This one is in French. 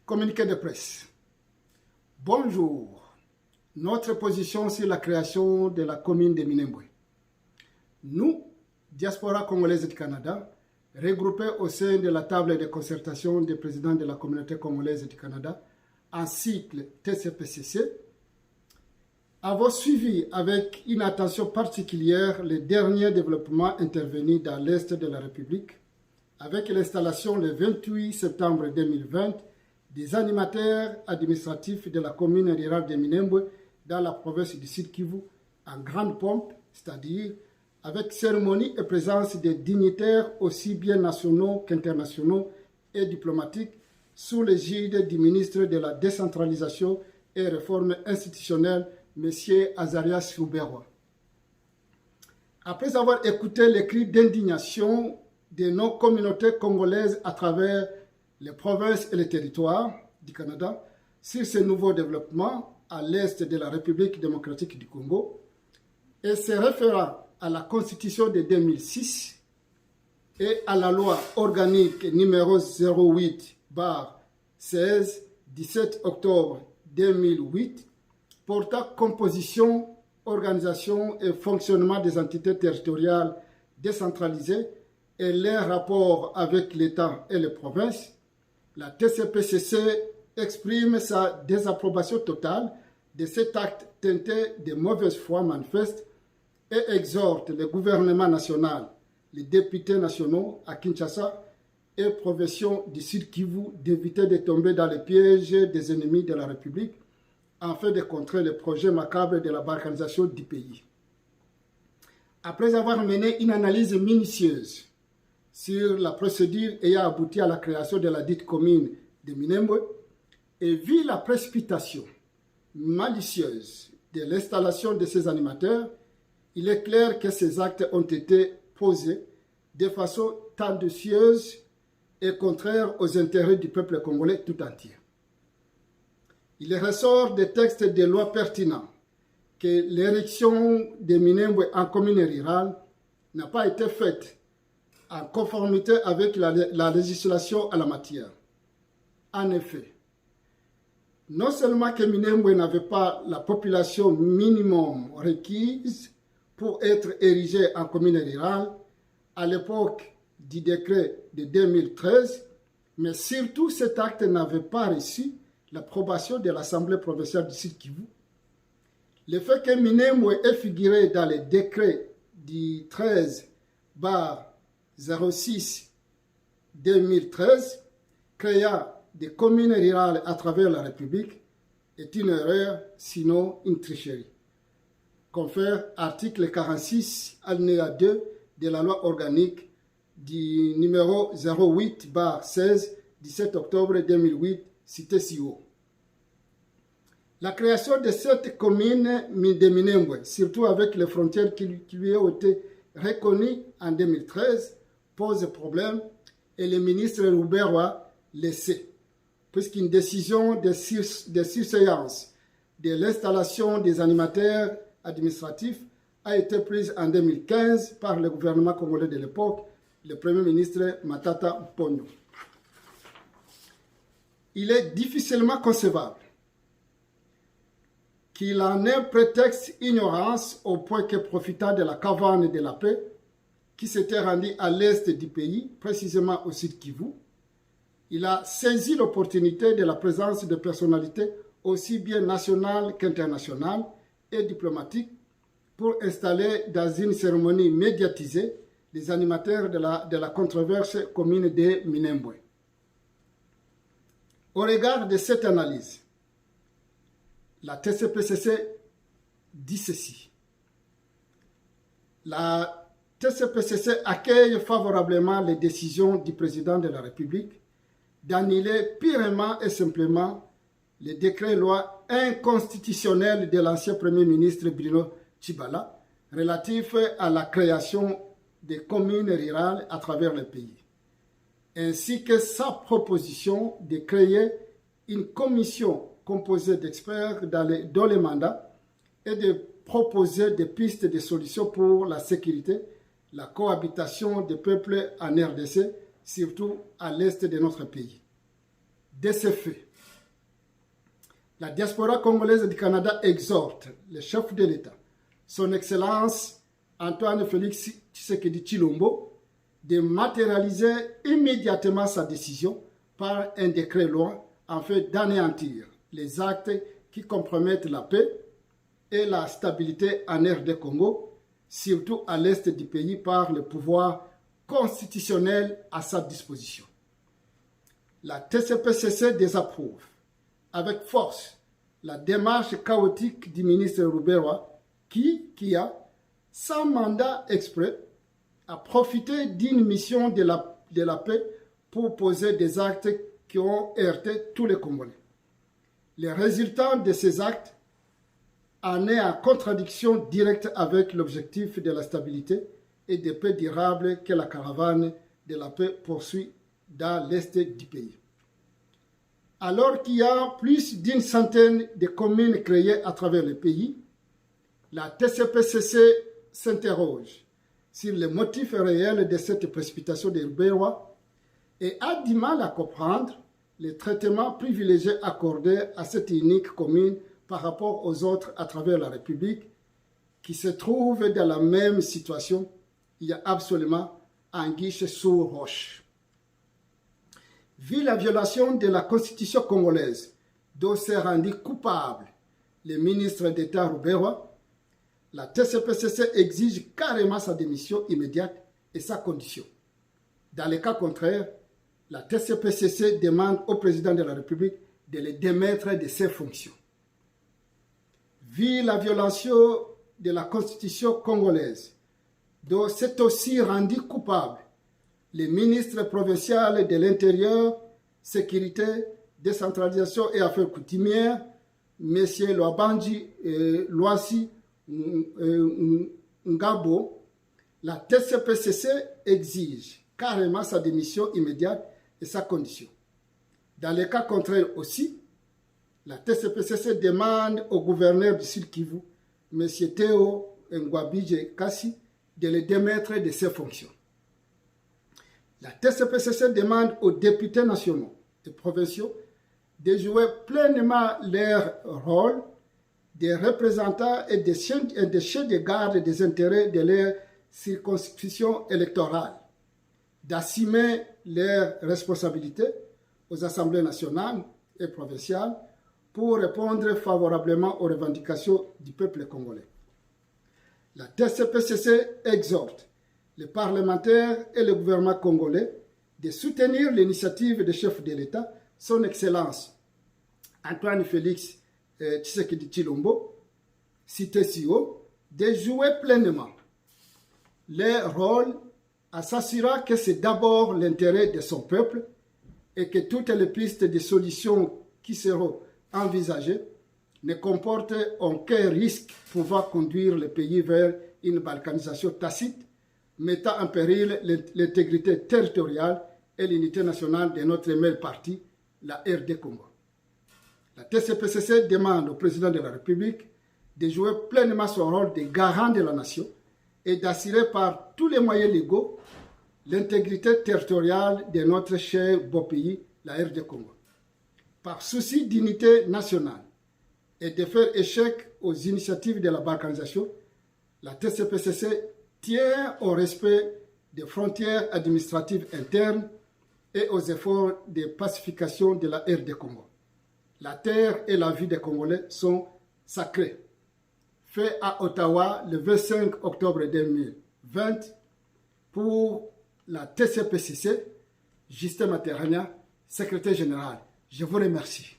Communiqué de presse. Bonjour. Notre position sur la création de la commune de Minembwe. Nous, diaspora congolaise du Canada, regroupés au sein de la table de concertation des présidents de la communauté congolaise du Canada, en cycle TCPCC, avons suivi avec une attention particulière les derniers développements intervenus dans l'Est de la République, avec l'installation le 28 septembre 2020 des animateurs administratifs de la commune rurale de Minembwe dans la province du Sud Kivu en grande pompe, c'est-à-dire avec cérémonie et présence des dignitaires aussi bien nationaux qu'internationaux et diplomatiques sous l'égide du ministre de la décentralisation et réforme institutionnelle, M. Azarias Ruberwa. Après avoir écouté les cris d'indignation de nos communautés congolaises à travers les provinces et les territoires du Canada sur ces nouveaux développements à l'est de la République démocratique du Congo et se référant à la Constitution de 2006 et à la loi organique numéro 08/16 17 octobre 2008 portant composition, organisation et fonctionnement des entités territoriales décentralisées et leurs rapports avec l'État et les provinces, la TCPCC exprime sa désapprobation totale de cet acte teinté de mauvaise foi manifeste et exhorte le gouvernement national, les députés nationaux à Kinshasa et provinciaux du Sud Kivu d'éviter de tomber dans les pièges des ennemis de la République afin de contrer le projet macabre de la balkanisation du pays. Après avoir mené une analyse minutieuse sur la procédure ayant abouti à la création de la dite commune de Minembwe et vu la précipitation malicieuse de l'installation de ces animateurs, il est clair que ces actes ont été posés de façon tendancieuse et contraire aux intérêts du peuple congolais tout entier. Il ressort des textes de loi pertinents que l'érection de Minembwe en commune rurale n'a pas été faite en conformité avec la législation à la matière. En effet, non seulement que Minembwe n'avait pas la population minimum requise pour être érigée en commune rurale à l'époque du décret de 2013, mais surtout cet acte n'avait pas reçu l'approbation de l'Assemblée provinciale du Sud Kivu. Le fait que Minembwe ait figuré dans le décret du 13/06/2013 créant des communes rurales à travers la République est une erreur, sinon une tricherie. Confère article 46, alinéa 2 de la loi organique du numéro 08/16 17 octobre 2008, cité si haut. La création de cette commune de Minembwe, surtout avec les frontières qui lui ont été reconnues en 2013, pose problème et le ministre Ruberwa le sait, puisqu'une décision de surséance de l'installation des animateurs administratifs a été prise en 2015 par le gouvernement congolais de l'époque, le Premier ministre Matata Ponyo. Il est difficilement concevable qu'il en ait prétexte ignorance au point que, profitant de la caverne de la paix qui s'était rendue à l'est du pays, précisément au Sud Kivu, il a saisi l'opportunité de la présence de personnalités aussi bien nationales qu'internationales et diplomatiques pour installer dans une cérémonie médiatisée les animateurs de la controverse commune de Minembwe. Au regard de cette analyse, la TCPCC dit ceci. La TCPCC accueille favorablement les décisions du président de la République d'annuler purement et simplement le décret-loi inconstitutionnel de l'ancien Premier ministre Bruno Tshibala relatif à la création des communes rurales à travers le pays, ainsi que sa proposition de créer une commission composée d'experts dont les mandats est de proposer des pistes de solutions pour la sécurité, la cohabitation des peuples en RDC, surtout à l'est de notre pays. De ce fait, La diaspora congolaise du Canada exhorte le chef de l'État, son Excellence Antoine Félix Tshisekedi Tshilombo, de matérialiser immédiatement sa décision par un décret-loi afin d'anéantir les actes qui compromettent la paix et la stabilité en RD Congo, surtout à l'est du pays par le pouvoir constitutionnel à sa disposition. La TCPCC désapprouve avec force la démarche chaotique du ministre Ruberwa qui a, sans mandat exprès, a profité d'une mission de la paix pour poser des actes qui ont heurté tous les Congolais. Le résultat de ces actes en est en contradiction directe avec l'objectif de la stabilité et de paix durable que la caravane de la paix poursuit dans l'est du pays. Alors qu'il y a plus d'une centaine de communes créées à travers le pays, la TCPCC s'interroge sur les motifs réels de cette précipitation de Ruberwa et a du mal à comprendre le traitement privilégié accordé à cette unique commune par rapport aux autres à travers la République qui se trouvent dans la même situation. Il y a absolument anguille sous roche. Vu la violation de la Constitution congolaise dont s'est rendu coupable le ministre d'État Ruberwa, la TCPCC exige carrément sa démission immédiate et sa condition. Dans le cas contraire, la TCPCC demande au président de la République de le démettre de ses fonctions. Vu la violation de la Constitution congolaise, dont s'est aussi rendu coupable le ministre provincial de l'Intérieur, Sécurité, Décentralisation et Affaires coutumières, M. Loabanji Loasi Ngabo, la TCPCC exige carrément sa démission immédiate et sa condition. Dans le cas contraire aussi, la TCPCC demande au gouverneur du Sud Kivu, M. Théo Ngwabidje Kassi, de le démettre de ses fonctions. La TCPCC demande aux députés nationaux et provinciaux de jouer pleinement leur rôle des représentants et des chefs de garde des intérêts de leur circonscription électorale, d'assumer leurs responsabilités aux assemblées nationales et provinciales pour répondre favorablement aux revendications du peuple congolais. La TCPCC exhorte les parlementaires et le gouvernement congolais de soutenir l'initiative du chef de l'État, son Excellence Antoine Félix Tshisekedi Tshilombo, cité si haut, de jouer pleinement leur rôle en s'assurant que c'est d'abord l'intérêt de son peuple et que toutes les pistes de solutions qui seront envisagées ne comportent aucun risque pouvant conduire le pays vers une balkanisation tacite, mettant en péril l'intégrité territoriale et l'unité nationale de notre même parti, la RD Congo. La TCPCC demande au président de la République de jouer pleinement son rôle de garant de la nation et d'assurer par tous les moyens légaux l'intégrité territoriale de notre cher beau pays, la RD Congo. Par souci d'unité nationale et de faire échec aux initiatives de la balkanisation, la TCPCC tient au respect des frontières administratives internes et aux efforts de pacification de la RD Congo. La terre et la vie des Congolais sont sacrés. Fait à Ottawa le 25 octobre 2020 pour la TCPCC, Justin Materania, secrétaire général. Je vous remercie.